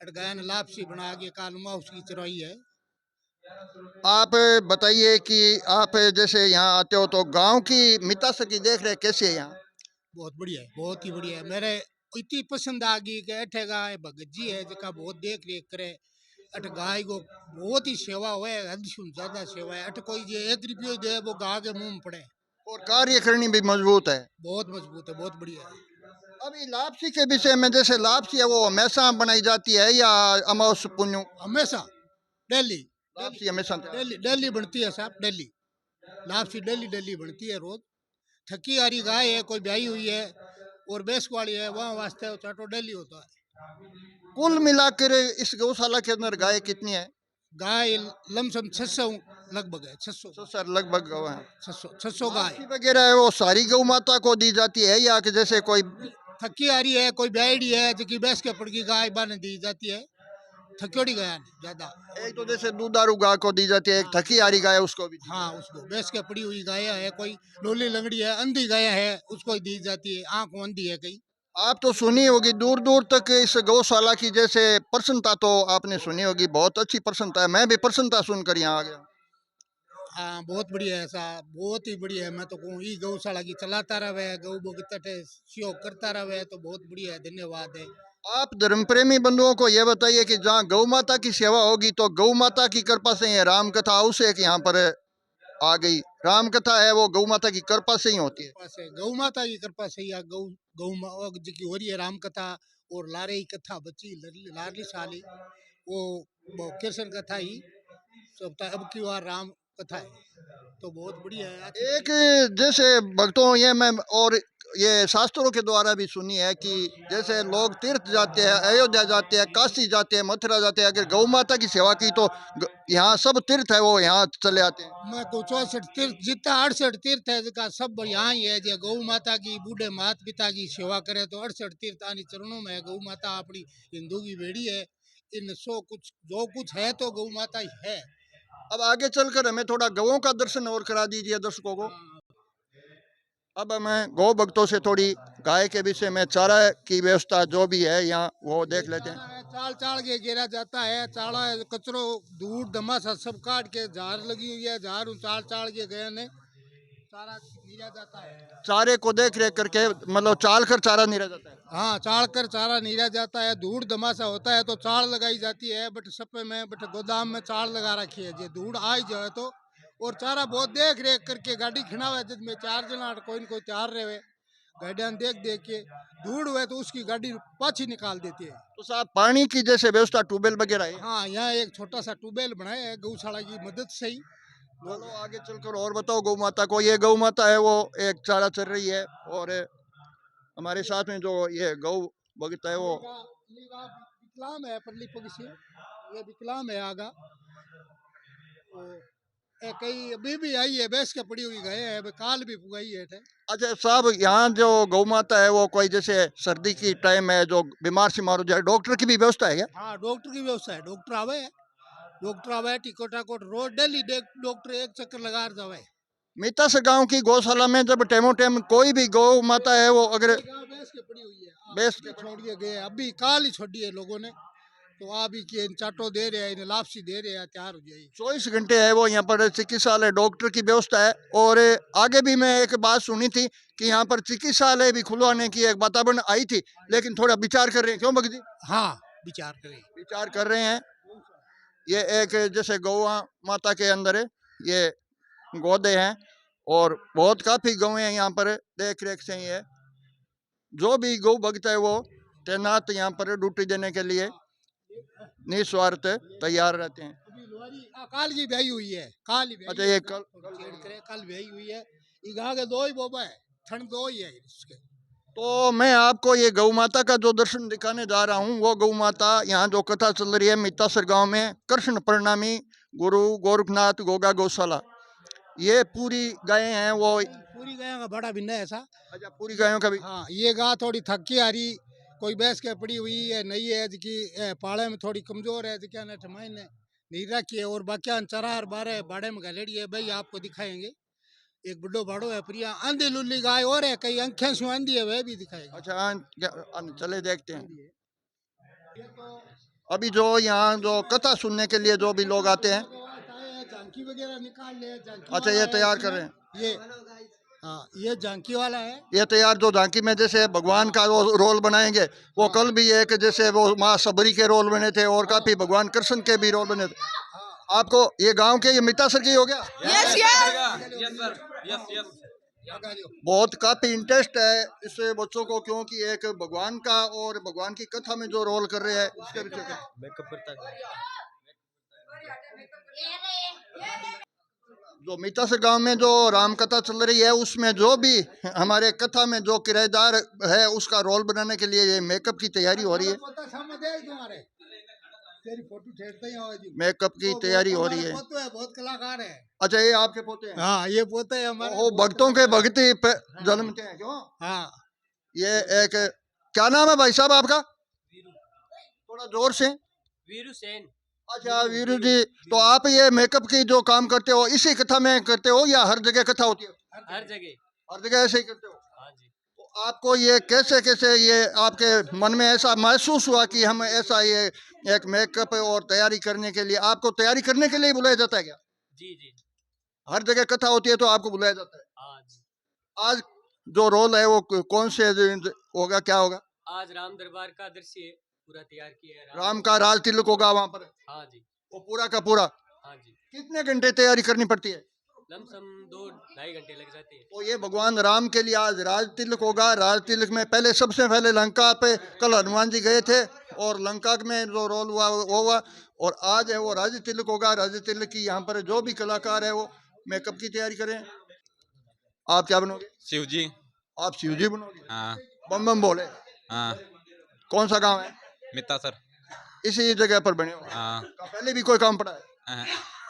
अट गया ने लापसी बना के काल उमाउस की चराई है। आप बताइए कि आप जैसे यहाँ आते हो तो गांव की मितासर की देख रेख कैसी है यहाँ? बहुत बढ़िया है, बहुत ही बढ़िया है। मेरे इतनी पसंद आ गई कि अठे गाय भगत जी है जका बहुत देख रेख करे। अठ गाय को बहुत ही सेवा हुए, हद से ज्यादा सेवा है। अठ कोई जे 1 रुपयो दे वो गा के मुंह में पड़े। और कार्यकारिणी भी मजबूत है। बहुत मजबूत है, बहुत बढ़िया है। अभी लापसी के विषय में, जैसे लापसी है वो हमेशा बनाई जाती है या अमावस पुण्य? हमेशा डेली लापसी हमेशा डेली बनती है साहब, डेली लापसी डेली बनती है रोज। थकी हारी गाय है, कोई ब्याई हुई है और बेस वाली है, वहाँ वास्ते चाटो डेली होता है। कुल मिलाकर इस गौशाला के अंदर गाय कितनी है? गाय लमसम 600 लगभग है, 600 तो सर लगभग गौ है। 600 गाय लापसी वगैरह है वो सारी गौ माता को दी जाती है या कि जैसे कोई थकी आ रही है, कोई ब्याईडी है जो भैंस के पड़ की गाय बन दी जाती है। थकियोड़ी गाय ज्यादा। एक तो जैसे दूधारू गाय को दी जाती है, एक थकी हारी गाय उसको भी हाँ, उसको भैंस के पड़ी हुई गाय है, कोई लोली लंगड़ी है, अंधी गाय है उसको दी जाती है, आंख अंधी है कई। आप तो सुनी होगी दूर दूर तक इस गौशाला की जैसे प्रसन्नता तो आपने सुनी होगी, बहुत अच्छी प्रसन्नता है। मैं भी प्रसन्नता सुनकर यहाँ आ गया। हाँ बहुत बढ़िया है साहब, बहुत ही बढ़िया है। मैं तो कहूँ ई गौशाला की चलाता रहे, गौ बगीचा सहयोग करता रहे तो बहुत बढ़िया है। धन्यवाद है। आप धर्म प्रेमी बंधुओं को ये बताइए कि जहाँ गौ माता की सेवा होगी तो गौ माता की कृपा से ये राम कथा उसे एक यहाँ पर आ गई। राम कथा है वो गौ माता की कृपा से ही होती है। कृपा से, गौ माता की कृपा से या गौ गौ जी की हो रही है राम कथा। और लारे की कथा बची लाडली साली वो कृष्ण कथा ही सब अब की बार राम कथा है तो बहुत बढ़िया है। एक जैसे भक्तों ये मैं और ये शास्त्रों के द्वारा भी सुनी है कि जैसे लोग तीर्थ जाते हैं, अयोध्या जाते हैं, काशी जाते हैं, मथुरा जाते हैं, अगर गौ माता की सेवा की तो यहाँ सब तीर्थ है वो यहाँ चले आते हैं। मैं को 64 तीर्थ जितना 68 तीर्थ है जिसका सब यहाँ ही है। जो गौ माता की बूढ़े माता पिता की सेवा करे तो 68 तीर्थ आनी चरणों में है। गौ माता अपनी हिंदू की बेड़ी है। इन सो कुछ जो कुछ है तो गौ माता ही है। अब आगे चलकर हमें थोड़ा गौओं का दर्शन और करा दीजिए दर्शकों को। अब मैं गौ भक्तों से थोड़ी गाय के विषय में चारा की व्यवस्था जो भी है यहाँ वो देख लेते हैं। चाल चाल के गिरा जाता है। चाला कचरो धूड़ धमासा सब काट के झाड़ लगी हुई है। झाड़ चाल चाल के गए ने चारा नीरा जाता है। चारे को देख रेख करके मतलब चाल कर चारा नहीं रह जाता है। हाँ चाल कर चारा नीरा जाता है। धूड़ धमासा होता है तो चाल लगाई जाती है। बट सप्पे में बट गोदाम में चाल लगा रखी है। जो धूड़ आई जाए तो और चारा बहुत देख रेख करके गाड़ी खिनावे जिसमें 4 जना कोई न कोई तैयार रहे गाड़ियां देख देख के धूड़ हुए तो उसकी गाड़ी पाछी निकाल देती है। तो साहब पानी की जैसे व्यवस्था ट्यूबवेल वगैरह है? हाँ यहाँ एक छोटा सा ट्यूबवेल बनाया है गौशाला की मदद से ही। चलो आगे चलकर और बताओ गौ माता को। ये गौ माता है वो एक चारा चल रही है और हमारे साथ में जो ये गौ भगत है वो विकलाम है परली पक्षी। ये विकलाम है आगा कई अभी भी आई है बैस के पड़ी हुई गए है काल भी पुगाई है। अच्छा साहब यहाँ जो गौ माता है वो कोई जैसे सर्दी की टाइम है जो बीमार शिमार हो जाए डॉक्टर की भी व्यवस्था है क्या? हाँ डॉक्टर की व्यवस्था है। डॉक्टर आवे टिकट टाकोट रोज डेली डॉक्टर एक चक्कर लगा जावे। मीता से गांव की गौशाला में जब टेमो टेम कोई भी गौ माता है वो अगर बैस के पड़ी हुई है बेस छोड़िए गए अभी काल ही छोड़ी है लोगों ने तो आप ही के चाटो दे रहे हैं इन्हें लापसी दे रहे हैं तैयार हो जाए। 24 घंटे है वो यहाँ पर चिकित्सालय डॉक्टर की व्यवस्था है। और आगे भी मैं एक बात सुनी थी कि यहाँ पर चिकित्सालय भी खुलवाने की एक वातावरण आई थी लेकिन थोड़ा विचार कर रहे हैं। क्यों भगत जी? हाँ विचार कर रहे हैं। ये एक जैसे गौ माता के अंदर है ये गोदे हैं और बहुत काफी गौएं यहाँ पर देख रेख से ही है। जो भी गौ भक्त है वो तैनात यहाँ पर ड्यूटी देने के लिए निस्वार्थ तैयार रहते हैं। काल की ब्याही हुई है। अच्छा ये कल ब्याही हुई है। इगा के दो ही बोबा है ठंड दो ही है इसके। तो मैं आपको ये गौ माता का जो दर्शन दिखाने जा रहा हूँ वो गौ माता यहाँ जो कथा चल रही है मितासर गांव में कृष्ण प्रणामी गुरु गोरखनाथ गोगा गौशाला। ये पूरी गायें हैं वो पूरी गायों का बड़ा भिन्न है ऐसा। अच्छा पूरी गायों का भी? हाँ ये गाय थोड़ी थकी आ रही कोई बैस के पड़ी हुई है नई है जिसकी पाले में थोड़ी कमजोर है जिसका ने ठमाई ने नहीं रखी है। और बाकी चरार बारह बाड़े में गलेड़ी है भाई आपको दिखाएंगे। एक बड़ो बाड़ो है प्रिया आंधी लुल्ली गाय और है कई अंखें से आंधी है वह भी दिखाएगा। अच्छा चले देखते हैं। अभी जो यहाँ जो कथा सुनने के लिए जो भी लोग आते हैं झांकी वगैरह निकाल ले। अच्छा ये तैयार कर रहे हैं ये हाँ ये झांकी वाला है। ये तैयार जो झांकी में जैसे भगवान का वो रोल बनाएंगे वो कल भी एक जैसे वो माँ सबरी के रोल बने थे और काफी भगवान कृष्ण के भी रोल बने थे। आपको ये गांव के ये मितासर की हो गया? बहुत काफी इंटरेस्ट है इस बच्चों को क्योंकि एक भगवान का और भगवान की कथा में जो रोल कर रहे हैं उसके विषय मेकअप करता है। जो मितासर गांव में जो राम कथा चल रही है उसमें जो भी हमारे कथा में जो किराएदार है उसका रोल बनाने के लिए ये मेकअप की तैयारी हो रही है। मेकअप की तैयारी हो रही है। बहुत कलाकार है। अच्छा ये आपके पोते हैं? हाँ ये पोते हैं हमारे। वो भक्तों के भक्ति पे जन्मते हैं क्यों? हाँ ये एक क्या नाम है भाई साहब आपका? थोड़ा जोर से। वीरू सेन। अच्छा वीरू जी तो आप ये मेकअप की जो काम करते हो इसी कथा में करते हो या हर जगह कथा होती है? हर जगह ऐसे ही करते हो? हाँ जी। तो आपको ये कैसे कैसे ये आपके मन में ऐसा महसूस हुआ कि हम ऐसा ये एक मेकअप और तैयारी करने के लिए, आपको तैयारी करने के लिए ही बुलाया जाता है क्या? जी जी। हर जगह कथा होती है तो आपको बुलाया जाता है? हाँ जी। आज जो रोल है वो कौन से होगा, क्या होगा? आज राम दरबार का दृश्य पूरा तैयार किया है। राम का राज तिलक होगा वहां पर, हाँ जी। वो पूरा का पूरा। हाँ जी। कितने घंटे तैयारी करनी पड़ती है? लमसम 2-2.5 घंटे लग जाते हैं। तो ये भगवान राम के लिए आज राज तिलक होगा। राज तिलक में पहले सबसे पहले लंका पे कल हनुमान जी गए थे और लंका में जो रोल हुआ वो हुआ, और आज है वो राज तिलक होगा। राज तिलक की यहाँ पर जो भी कलाकार है वो मेकअप की तैयारी करें। आप क्या बनोगे? शिव जी। आप शिव जी बनोगे? हाँ बम बम बोले। हाँ। कौन सा गांव है? मिता सर। इसी जगह पर बने हो? हाँ। पहले भी कोई काम पड़ा है? हाँ।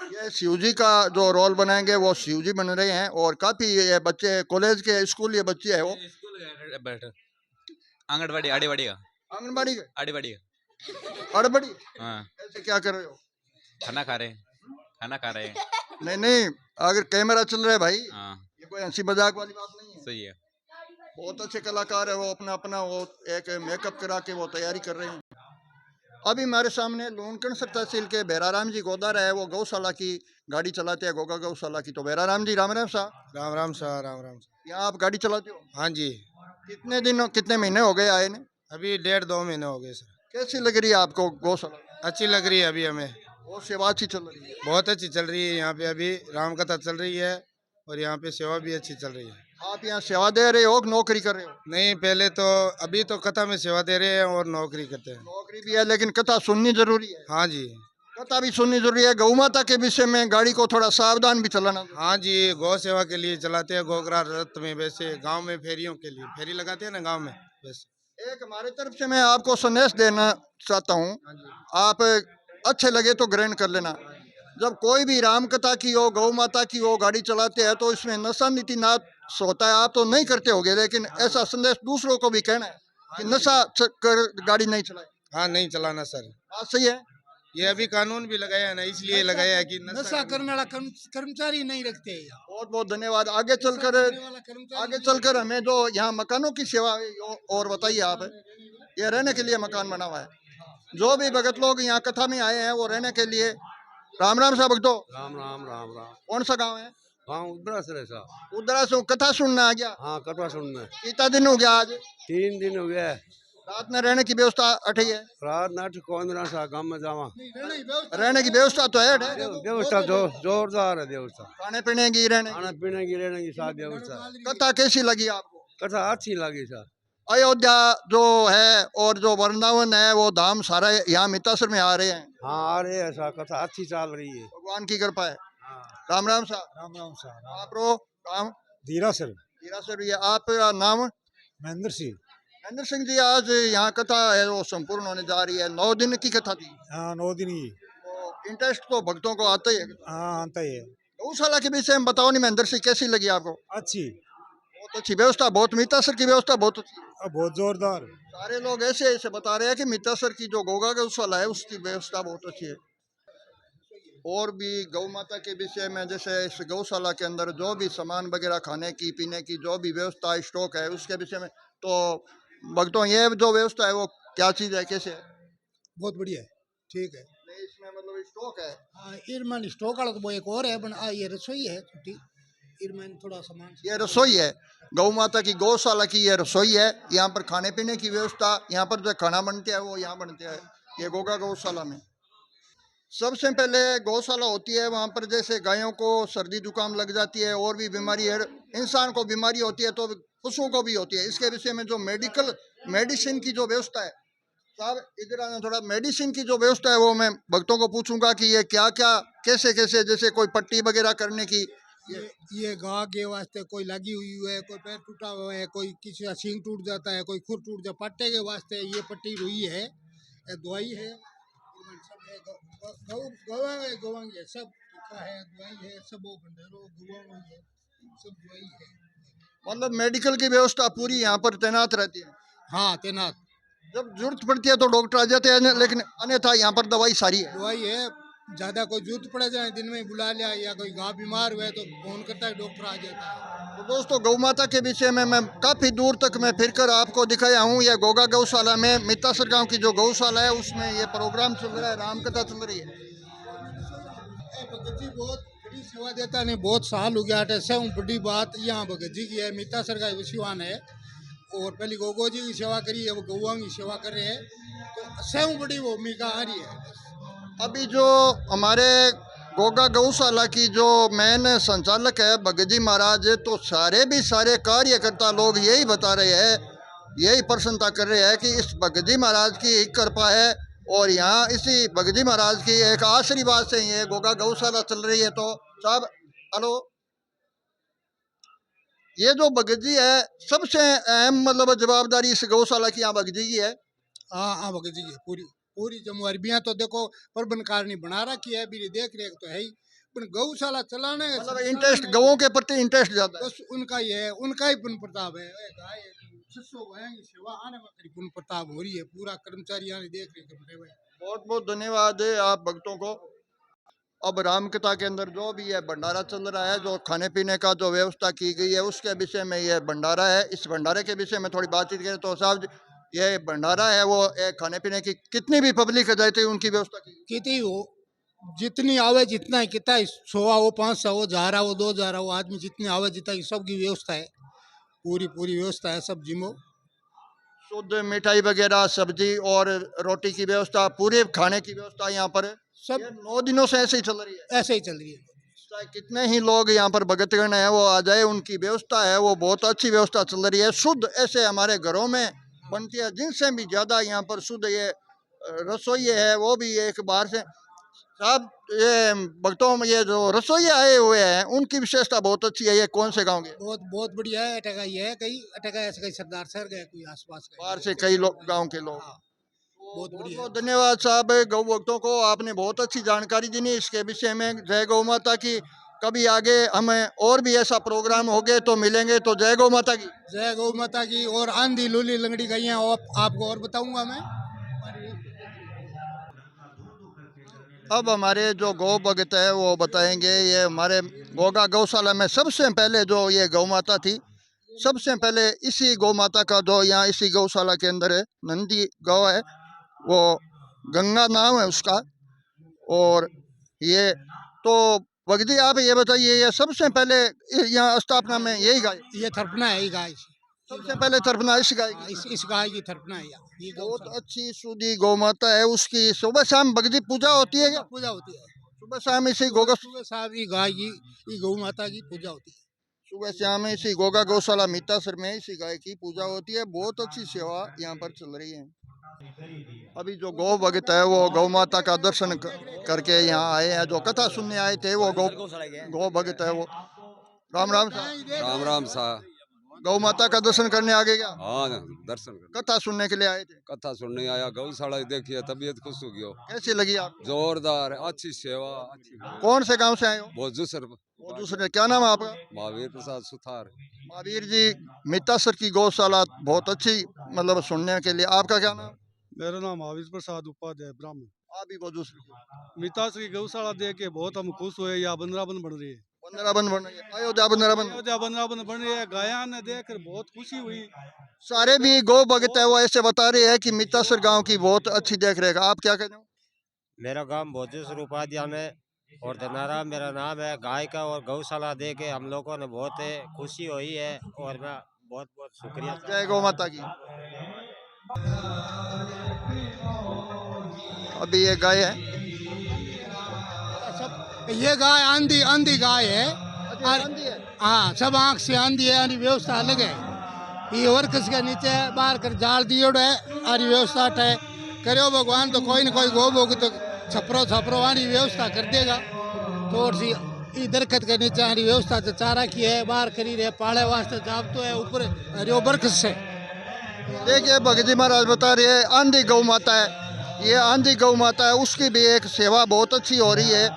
ये शिव जी का जो रोल बनाएंगे वो शिव जी बन रहे हैं, और काफी ये बच्चे कॉलेज के स्कूल ये बच्चे हैं वो स्कूल बैठ आंगनबाड़ी आड़ीवाड़ी का। आंगनबाड़ी के आड़ीवाड़ी का। अड़बड़ी हाँ। ऐसे क्या कर रहे हो? खाना खा रहे हैं। खाना खा रहे हैं। नहीं नहीं, अगर कैमरा चल रहा है भाई, हाँ ये कोई हंसी मजाक वाली बात नहीं है। सही है। बहुत अच्छे कलाकार है वो, अपना अपना वो एक मेकअप करा के वो तैयारी कर रहे हैं। अभी हमारे सामने लूनकनसर तहसील के बेराराम जी गोदारा है, वो गौशाला की गाड़ी चलाते हैं, गोगा गौशाला की। तो बेराराम जी राम राम साहब। राम राम शाह, राम राम शाह। यहाँ आप गाड़ी चलाते हो? हाँ जी। कितने दिन कितने महीने हो गए आए ने? अभी 1.5-2 महीने हो गए सर। कैसी लग रही है आपको गौशाला? अच्छी लग रही है अभी हमें। बहुत सेवा अच्छी चल रही है? बहुत अच्छी चल रही है। यहाँ पे अभी राम कथा चल रही है और यहाँ पे सेवा भी अच्छी चल रही है। आप यहाँ सेवा दे रहे हो कि नौकरी कर रहे हो? नहीं, पहले तो अभी तो कथा में सेवा दे रहे हैं और नौकरी करते हैं। नौकरी भी है लेकिन कथा सुननी जरूरी है। हाँ जी। कथा भी सुननी जरूरी है। गौ माता के विषय में गाड़ी को थोड़ा सावधान भी चलाना। हाँ जी, गौ सेवा के लिए चलाते हैं। गोगरा रथ में, वैसे गांव में फेरियों के लिए फेरी लगाते हैं ना गांव में, वैसे। एक हमारे तरफ से मैं आपको संदेश देना चाहता हूँ, आप अच्छे लगे तो ग्रहण कर लेना। जब कोई भी राम कथा की हो, गौ माता की हो, गाड़ी चलाते हैं तो इसमें नशा नीति नाथ होता है। आप तो नहीं करते होगे, लेकिन ऐसा संदेश दूसरों को भी कहना है कि नशा कर गाड़ी नहीं चलाए। हाँ, नहीं चलाना सर। बात सही है। ये अभी कानून भी लगाया है ना, इसलिए लगाया है कि नशा करने वाला कर्मचारी नहीं रखते हैं यहाँ। बहुत बहुत धन्यवाद। आगे चलकर हमें जो यहाँ मकानों की सेवा है और बताइए आप। ये रहने के लिए मकान बना हुआ है। जो भी भगत लोग यहाँ कथा में आए हैं वो रहने के लिए। राम राम साहब भक्तों। राम राम राम राम। कौन सा गांव है? गाँव उधर से साहब। उधर से कथा सुनना आ गया? हाँ, कथा सुनने। कितना दिन हो गया आज? 3 दिन हो गया। रात में रहने की व्यवस्था अठी है? रात नाट कौन रहा सा गाँव में जावा। रहने की व्यवस्था तो है। व्यवस्था जोरदार है। व्यवस्था खाने पीने की, रहने की साथ व्यवस्था। कथा कैसी लगी आपको? कथा अच्छी लगी सर। अयोध्या जो है और जो वृंदावन है वो धाम सारा यहाँ मितासर में आ रहे हैं। हाँ, आ रहे हैं सर। कथा अच्छी चल रही है, भगवान की कृपा है। राम राम साहब। राम राम शाह। आप रो काम धीरा सर। हीरा सर, ये आपका नाम? महेंद्र सिंह। महेंद्र सिंह जी, आज यहाँ कथा है वो संपूर्ण होने जा रही है। 9 दिन की कथा थी। हाँ, 9 दिन की। तो इंटरेस्ट तो भक्तों को आता ही है। हाँ, आता ही है। गौशाला के विषय में बताओ नहीं महेंद्र सिंह, कैसी लगी आपको? अच्छी। बहुत अच्छी व्यवस्था, बहुत मितासर की व्यवस्था बहुत अच्छी है। बहुत जोरदार। सारे लोग ऐसे ऐसे बता रहे हैं कि मितासर की जो गोगा गौशाला है उसकी व्यवस्था बहुत अच्छी है। और भी गौ माता के विषय में, जैसे इस गौशाला के अंदर जो भी सामान वगैरह खाने की पीने की जो भी व्यवस्था स्टॉक है उसके विषय में, तो भक्तों ये जो व्यवस्था है वो क्या चीज़ है, कैसे है? बहुत बढ़िया है, ठीक है। नहीं, इसमें मतलब स्टॉक है। हाँ, इरमान स्टॉक वाला तो वो एक और है, बन ये रसोई है छोटी। इरमान थोड़ा सामान। ये रसोई है गौ माता की गौशाला की, ये रसोई है। यहाँ पर खाने पीने की व्यवस्था, यहाँ पर जो खाना बनते हैं वो यहाँ बनते हैं ये गोगा गौशाला में। सबसे पहले गौशाला होती है वहाँ पर, जैसे गायों को सर्दी जुकाम लग जाती है और भी बीमारी है, इंसान को बीमारी होती है तो पशुओं को भी होती है। इसके विषय में जो मेडिसिन की जो व्यवस्था है, साहब इधर आना थोड़ा। मेडिसिन की जो व्यवस्था है वो मैं भक्तों को पूछूंगा कि ये क्या क्या कैसे कैसे, जैसे कोई पट्टी वगैरह करने की। ये घाव के वास्ते कोई लगी हुई है, कोई पैर टूटा हुआ है, कोई किसी का सींग टूट जाता है, कोई खुर टूट जाता है, पट्टे के वास्ते ये पट्टी रुई है, दवाई है, गवांग है, सब है, दवाई है, सब वो भंडारो गवांग है, सब दवाई है। मतलब मेडिकल की व्यवस्था पूरी यहाँ पर तैनात रहती है? हाँ, तैनात। जब जरूरत पड़ती है तो डॉक्टर आ जाते हैं, लेकिन अन्यथा यहाँ पर दवाई सारी है। दवाई है, ज़्यादा कोई जरूरत पड़ जाए दिन में ही बुला लिया, या कोई गाय बीमार हुआ है तो फोन करता है, डॉक्टर आ जाता है। तो दोस्तों गौ माता के विषय में मैं काफ़ी दूर तक मैं फिर कर आपको दिखाया हूँ। ये गोगा गौशाला में मितासर गांव की जो गौशाला है उसमें ये प्रोग्राम चल रहा है, रामकथा चल रही है। भगत जी बहुत बड़ी सेवा देता नहीं, बहुत साल हो गया है। से बड़ी बात यहाँ भगत जी की है, मितासर का विश्वान है और पहले गोगो जी की सेवा करी है, वो गौओं की सेवा कर रहे हैं, तो से बड़ी भूमिका आ रही है। अभी जो हमारे गोगा गौशाला की जो मेन संचालक है भगत जी महाराज, तो सारे कार्यकर्ता लोग यही बता रहे हैं, यही प्रसन्नता कर रहे हैं कि इस भगत जी महाराज की एक कृपा है और यहाँ इसी भगत जी महाराज की एक आशीर्वाद से ये गोगा गौशाला चल रही है। तो साहब हेलो, ये जो भगत जी है सबसे अहम मतलब जवाबदारी इस गौशाला की यहाँ भगत जी की है। हाँ भगत जी की पूरी जिम्मेवारी भी। तो देखो प्रबंधकारिणी बना रखी है, भी देख रेख तो है ही, पर गौशाला चलाने मतलब इंटरेस्ट गौों के प्रति इंटरेस्ट ज्यादा है। बस उनका ही है, उनका ही पुण्य प्रताप है। गाय 600 गायों की सेवा आने में पुण्य प्रताप हो रही है, पूरा कर्मचारी यहाँ देख रेख कर रहे हैं। बहुत बहुत धन्यवाद है आप भक्तों को। अब रामकथा के अंदर जो भी है भंडारा चल रहा है, जो खाने पीने का जो व्यवस्था की गई है उसके विषय में ये भंडारा है। इस भंडारे के विषय में थोड़ी बातचीत करें तो साहब ये भंडारा है वो खाने पीने की कितनी भी पब्लिक आ जाती है उनकी व्यवस्था की कितनी हो, जितनी आवे जितना ही, कितना 100 हो, 500 हो, 1000 हो, 2000 हो, आदमी जितनी आवे जितना की सबकी व्यवस्था है, पूरी व्यवस्था है सब्जी में। शुद्ध मिठाई वगैरह सब्जी और रोटी की व्यवस्था, पूरे खाने की व्यवस्था यहाँ पर सब 9 दिनों से ऐसे ही चल रही है। ऐसे ही चल रही है। चाहे कितने ही लोग यहाँ पर भगतगण है वो आ जाए, उनकी व्यवस्था है वो बहुत अच्छी व्यवस्था चल रही है। शुद्ध ऐसे हमारे घरों में बनती है, जिनसे भी ज्यादा यहाँ पर शुद्ध ये रसोई है वो भी एक बाहर से। साहब ये भक्तों में ये जो रसोई आए हुए हैं उनकी विशेषता बहुत अच्छी है। ये कौन से गांव के? बहुत बढ़िया है। अटका ये है, कई अटका ऐसे कई सरदार सर गए, कोई आसपास बाहर से कई लोग गांव के लोग। बहुत बढ़िया। बहुत धन्यवाद साहब गौ भक्तों को, आपने बहुत अच्छी जानकारी दी इसके विषय में। जय गौ माता की। कभी आगे हमें और भी ऐसा प्रोग्राम हो गए तो मिलेंगे। तो जय गौ माता की। जय गौ माता की। और आंधी लूली लंगड़ी गैया आपको और बताऊंगा मैं। अब हमारे जो गौ भगत है वो बताएंगे। ये हमारे गोगा गौशाला में सबसे पहले जो ये गौ माता थी, सबसे पहले इसी गौ माता का जो यहाँ इसी गौशाला के अंदर है, नंदी गौ है, वो गंगा नाम है उसका। और ये तो भगत जी आप ये बताइए, ये सबसे पहले यहाँ स्थापना में यही गाय, ये थरपना है, ये गाय सबसे पहले थरपना इस गाय की। इस गाय की थरपना है। ये बहुत अच्छी शुद्धि गौ माता है। उसकी सुबह शाम भगत जी पूजा होती है क्या? पूजा होती है सुबह शाम इसी गोगा, सुबह शाम ये गाय की, ये गौ माता की पूजा होती है। सुबह शाम इसी गोगा गौशाला मितासर में इसी गाय की पूजा होती है। बहुत अच्छी सेवा यहाँ पर चल रही है। अभी जो गौ भगत है वो गौ माता का दर्शन करके यहाँ आए हैं। जो कथा सुनने आए थे वो गौ भगत है वो। राम राम साहब। राम राम सा। गौ माता का दर्शन करने आ गए क्या? हाँ दर्शन कर, कथा सुनने के लिए आए थे। कथा सुनने आया, गौशाला देखिए, तबीयत खुश हो गई। कैसी लगी आपको? जोरदार, अच्छी सेवा, अच्छी। कौन से गांव से आए हो? बहुत दूसर। वो दूसरे, क्या नाम है आपका? महावीर प्रसाद सुथार। महावीर जी, मितासर की गौशाला बहुत अच्छी मतलब सुनने के लिए। आपका क्या नाम? मेरा नाम महावीर प्रसाद उपाध्याय ब्राह्मण। आप भी वो दूसरी मितासर की गौशाला देख के बहुत हम खुश हुए। या बंदराबन बन रही है, बंदराबन बन रही है, अयोध्या बंदराबन। अयोध्या बंदराबन बन रही है। गाया ने देख कर बहुत खुशी हुई। सारे भी गौ भगत है वो ऐसे बता रहे हैं कि मितासर गांव की बहुत अच्छी देख रेख। आप क्या कहते हो? मेरा गांव भोजेश्वर उपाध्याय में और धनारा मेरा नाम है। गाय का और गौशाला देख के हम लोगों ने बहुत खुशी हुई है और मैं बहुत बहुत शुक्रिया। जय गौ माता की। अभी ये गाय है, ये गाय आंधी गाय है। हाँ, सब आँख से आंधी है। यानी व्यवस्था अलग है। ये वर्कस के नीचे बाहर कर जाल दियो है। आरी व्यवस्था है करो भगवान, तो कोई न कोई गो भोग तो छपरो आनी व्यवस्था कर देगा। थोड़ी सी ये दरखत के नीचे आनी व्यवस्था तो चारा की है, बाहर करी रहे पाले वास्ते जाप तो है ऊपर हरियो बरकस से। देखिए भगत जी महाराज बता रहे हैं आंधी गौ माता है, ये आंधी गौ माता है, उसकी भी एक सेवा बहुत अच्छी हो रही है,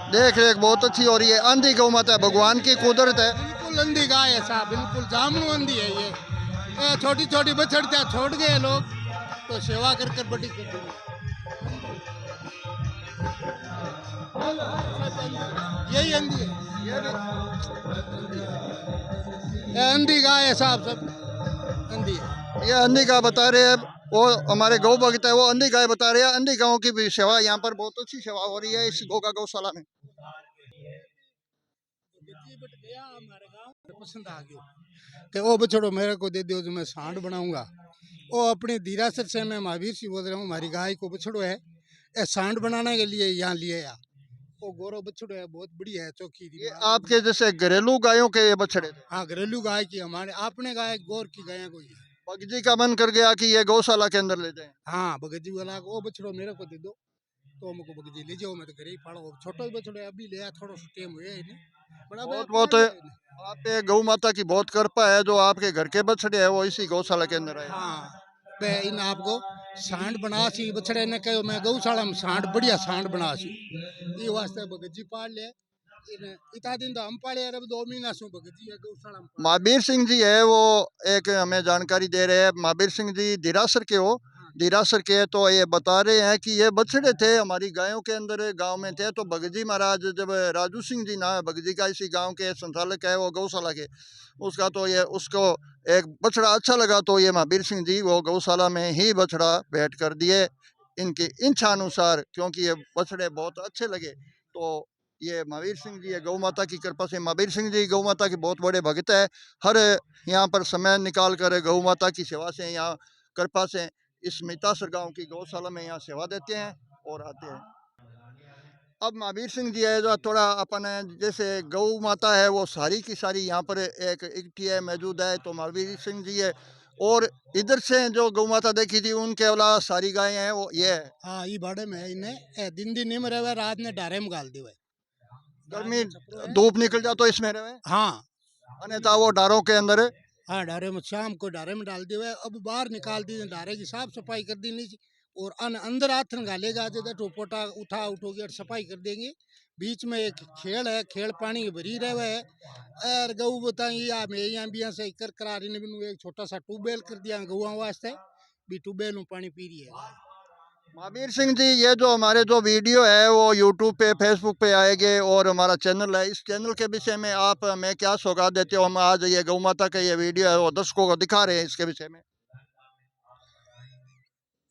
देख रेख बहुत अच्छी हो रही है। आंधी गौ माता है, भगवान की कुदरत है। बिल्कुल अंधी गाय है साहब, बिल्कुल जामनू अंधी है ये। छोटी छोटी बछड़ियाँ छोड़ गए लोग तो सेवा कर बड़ी कर दी। यही अंधी है, ये अंधी गाय है साहब, सब अंधी है। ये अंधी गाय बता रहे हैं, वो हमारे गौ भक्त है, वो अंधी गाय बता रहे हैं। अंधी गायों की भी सेवा यहाँ पर बहुत अच्छी सेवा हो रही है इस गोगा गौशाला में। पसंद आ गया कि वो बछड़ो मेरे को दे दो जो मैं सांड बनाऊंगा। वो अपने धीरासर से मैं महावीर सिंह बोल रहा हूँ, हमारी गाय को बछड़ो है, ये सांड बनाने के लिए यहाँ लिए या वो गोरो बछड़ो है, बहुत बढ़िया है, चौकी ये आपके जैसे घरेलू गायों के ये बछड़े थे? हाँ, घरेलू गाय की, हमारे अपने गाय गोर की गाय को ही। भगत का मन कर गया कि ये गौशाला के अंदर ले जाए। हाँ, भगत जी वाला वो बछड़ो मेरे को दे दो, तो हमको भगत जी ले जाओ, मैं तो घर ही पालो। छोटा ही बछड़ो है, अभी ले आया, थोड़ा सा टाइम हुआ है इन्हें, बड़ा बहुत बहुत आप पे गौ माता की बहुत कृपा है, जो आपके घर के बछड़े है वो इसी गौशाला के अंदर आए। हाँ, मैं इन आपको सांड बना सी, बछड़े ने कहो मैं गौशाला में सांड बढ़िया सांड बना सी, ये वास्ते भगत जी पाल ले। इतना दिन तो हम पाले, अब 2 महीना से भगत जी है गौशाला में। महावीर सिंह जी है, वो एक हमें जानकारी दे रहे हैं। महावीर सिंह जी धीरासर के हो, धीरासर के, तो ये बता रहे हैं कि ये बछड़े थे हमारी गायों के अंदर गांव में थे, तो भगत जी महाराज, जब राजू सिंह जी ना भगत जी का इसी गांव के संचालक है वो गौशाला के, उसका तो ये उसको एक बछड़ा अच्छा लगा, तो ये महावीर सिंह जी वो गौशाला में ही बछड़ा भेंट कर दिए इनकी इच्छा अनुसार, क्योंकि ये बछड़े बहुत अच्छे लगे। तो ये महावीर सिंह जी है, गौ माता की कृपा से महावीर सिंह जी गौ माता के बहुत बड़े भक्त है। हर यहाँ पर समय निकाल कर गौ माता की सेवा से, यहाँ कृपा से इस मितासर गांव की गौशाला में यहाँ सेवा देते हैं और आते हैं। अब महावीर सिंह जी है जो थोड़ा अपन जैसे गौ माता है वो सारी की सारी यहाँ पर एक इकट्ठी है, मौजूद है, तो महावीर सिंह जी है। और इधर से जो गौ माता देखी थी उनके अलावा सारी गायें हैं वो ये है। हाँ, ये बाड़े में है, इन्हें दिन दिन नहीं मरे हुए, रात ने डारे में गाल दिए, गर्मी धूप निकल जा तो इसमें रहे। हाँ, अन्यथा वो डारों के अंदर है। हाँ, डारे में शाम को डारे में डाल दिए, अब बाहर निकाल दिए, डारे की साफ सफाई कर दी नीचे, और अंदर आथन गालेगा जो टोपोटा उठा उठोगे और सफाई कर देंगे। बीच में एक खेल है, खेल पानी भरी रहे है, और गऊ बताइए या मैं यहाँ भी से कर करा रही ने एक छोटा सा ट्यूबवेल कर दिया गऊ वास्ते, भी ट्यूबवेल में पानी पी रही है। महावीर सिंह जी, ये जो हमारे जो वीडियो है वो यूट्यूब पे फेसबुक पे आएंगे, और हमारा चैनल है, इस चैनल के विषय में आप हमें क्या सौगात देते हो? हम आज ये गौ माता का ये वीडियो है वो दर्शकों को दिखा रहे हैं इसके विषय में।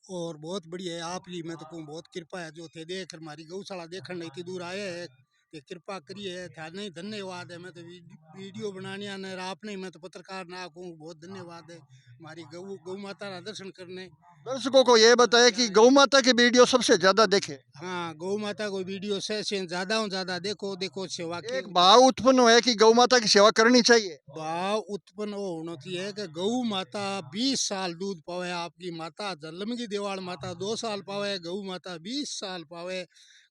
और बहुत बढ़िया है, आप ही मैं तो कहूँ बहुत कृपा है, जो थे देख हमारी गौशाला देखने इतनी दूर आए हैं, कि कृपा करिए, था नहीं धन्यवाद है। मैं तो वीडियो बनाने ने आपने, मैं तो पत्रकार ना कहूँ, बहुत धन्यवाद है हमारी गौ माता का दर्शन करने। दर्शकों को ये बताए कि गौ माता की वीडियो सबसे ज्यादा देखे। हाँ, गौ माता को वीडियो से ज्यादा देखो सेवा की। एक भाव उत्पन्न है कि गौ माता की सेवा करनी चाहिए। भाव उत्पन्न होना चाहिए कि गौ माता 20 साल दूध पावे, आपकी माता जन्म की देवाल माता 2 साल पावे, गौ माता 20 साल पावे।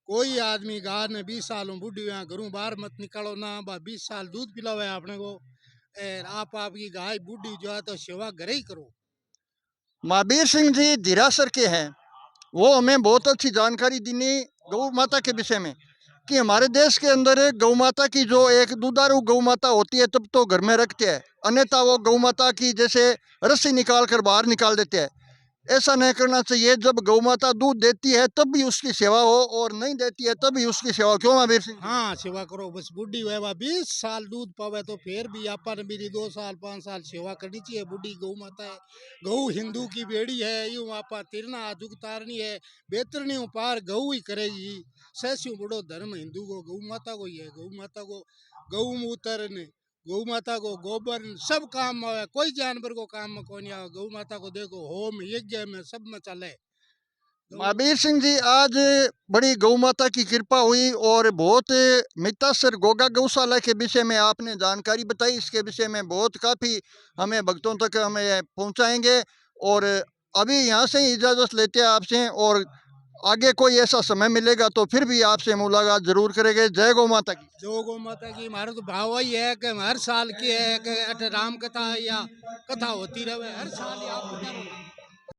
कोई आदमी गाय ने 20 साल में बुढ़ी हुआ घरों बाहर मत निकालो ना, 20 साल दूध पिलावे आपने को, आप आपकी गाय बुढ़ी जो है तो सेवा घर ही करो। महावीर सिंह जी धीरासर के हैं, वो हमें बहुत अच्छी जानकारी दी गौ माता के विषय में, कि हमारे देश के अंदर गौ माता की जो एक दुधारू गौ माता होती है तब तो घर में रखते हैं, अन्यथा वो गौ माता की जैसे रस्सी निकाल कर बाहर निकाल देते हैं। ऐसा नहीं करना चाहिए। जब गौ माता दूध देती है तब भी उसकी सेवा हो, और नहीं देती है तब भी उसकी सेवा। क्यों महावीर सिंह? हाँ, सेवा करो, बस बुढ़ी हुआ 20 साल दूध पावे तो फिर भी अपन मेरी 2 साल 5 साल सेवा करनी चाहिए। बुढ़ी गौ माता है, गौ हिंदू की बेड़ी है, यूँ आपा तिरना जुगतारनी है, बेतरनी पार गौ ही करेगी। सैस्यू बड़ो धर्म हिंदू को गौ माता को ही है। गौ माता को गौ मूत्र ने, गौ माता को गोबर सब काम में आवे, कोई जानवर को काम में कौन आवे। गौ माता को देखो होम यज्ञ में सब में चले। महावीर सिंह जी, आज बड़ी गौ माता की कृपा हुई, और बहुत मितासर गोगा गौशाला के विषय में आपने जानकारी बताई। इसके विषय में बहुत काफ़ी हमें भक्तों तक हमें पहुंचाएंगे, और अभी यहाँ से ही इजाज़त लेते हैं आपसे, और आगे कोई ऐसा समय मिलेगा तो फिर भी आपसे मुलाकात जरूर करेंगे। जय गौ माता की। जय गौ माता की। हमारा तो भाव वही है कि हर साल की है कि राम कथा या कथा होती रहे, हर साल आप